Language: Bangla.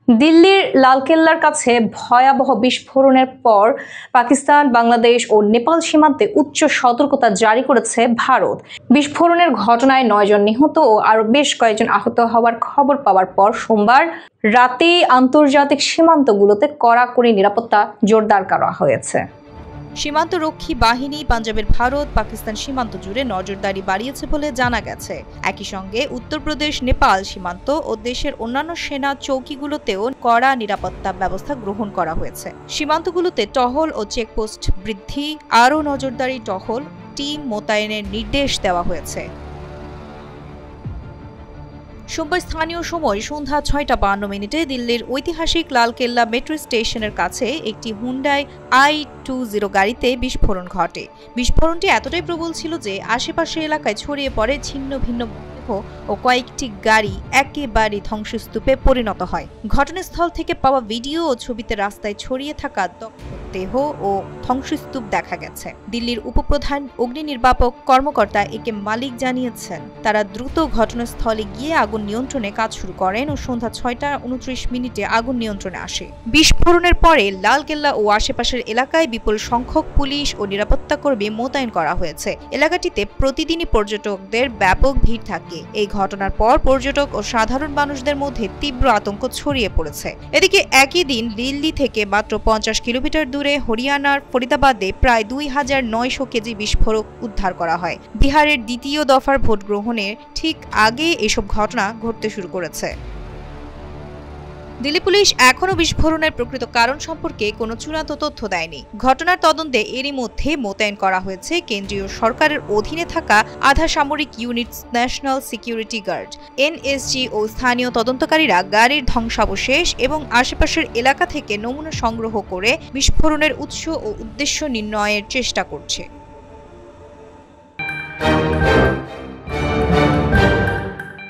দিল্লির লালকেল্লার কাছে ভয়াবহ বিস্ফোরণের পর পাকিস্তান, বাংলাদেশ ও নেপাল সীমান্তে উচ্চ সতর্কতা জারি করেছে ভারত। বিস্ফোরণের ঘটনায় 9 জন নিহত ও আরও বেশ কয়েকজন আহত হওয়ার খবর পাওয়ার পর সোমবার রাতে আন্তর্জাতিক সীমান্তগুলোতে কড়াকড়ি নিরাপত্তা জোরদার করা হয়েছে। সীমান্তরক্ষী বাহিনী পাঞ্জাবের ভারত পাকিস্তান সীমান্ত জুড়ে নজরদারি বাড়িয়েছে বলে জানা গেছে। একই সঙ্গে উত্তরপ্রদেশ নেপাল সীমান্ত ও দেশের অন্যান্য সেনা চৌকিগুলোতেও কড়া নিরাপত্তা ব্যবস্থা গ্রহণ করা হয়েছে। সীমান্তগুলোতে টহল ও চেকপোস্ট বৃদ্ধি, আরও নজরদারি টহল টিম মোতায়েনের নির্দেশ দেওয়া হয়েছে। সোমবার স্থানীয় সময় সন্ধ্যা 6:52 দিল্লির ঐতিহাসিক লালকেল্লা মেট্রো স্টেশনের কাছে একটি হুন্ডাই i20 গাড়িতে বিস্ফোরণ ঘটে। বিস্ফোরণটি এতটাই প্রবল ছিল যে আশেপাশের এলাকায় ছড়িয়ে পড়ে ছিন্ন ভিন্ন ও কয়েকটি গাড়ি একেবারে ধ্বংসস্তূপে পরিণত হয়। ঘটনাস্থল থেকে পাওয়া ভিডিও ও ছবিতে রাস্তায় ছড়িয়ে থাকা দেহ ও ধ্বংসস্তূপ দেখা গেছে। দিল্লির উপপ্রধান অগ্নি নির্বাপক কর্মকর্তা একে মালিক জানিয়েছেন, তারা দ্রুত ঘটনাস্থলে গিয়ে আগুন নিয়ন্ত্রণে কাজ শুরু করেন ও সন্ধ্যা 6:29 আগুন নিয়ন্ত্রণে আসে। বিস্ফোরণের পরে লালকেল্লা ও আশেপাশের এলাকায় বিপুল সংখ্যক পুলিশ ও নিরাপত্তা কর্মী মোতায়েন করা হয়েছে। এলাকাটিতে প্রতিদিনই পর্যটকদের ব্যাপক ভিড় থাকে। এই ঘটনার পর পর্যটক ও সাধারণ মানুষদের মধ্যে তীব্র আতঙ্ক ছড়িয়ে পড়েছে। এদিকে একই দিন দিল্লি থেকে মাত্র 50 কিলোমিটার দূরে হরিয়ানার ফরিদাবাদে প্রায় 2900 কেজি বিস্ফোরক উদ্ধার করা হয়। বিহারের দ্বিতীয় দফার ভোট গ্রহণের ঠিক আগে এসব ঘটনা ঘটতে শুরু করেছে। দিল্লি পুলিশ এখনও বিস্ফোরণের প্রকৃত কারণ সম্পর্কে কোনো চূড়ান্ত তথ্য দেয়নি। ঘটনার তদন্তে এরই মধ্যে মোতায়েন করা হয়েছে কেন্দ্রীয় সরকারের অধীনে থাকা আধা সামরিক unit national security guard NSG ও স্থানীয় তদন্তকারীরা গাড়ির ধ্বংসাবশেষ এবং আশেপাশের এলাকা থেকে নমুনা সংগ্রহ করে বিস্ফোরণের উৎস ও উদ্দেশ্য নির্ণয়ের চেষ্টা করছে।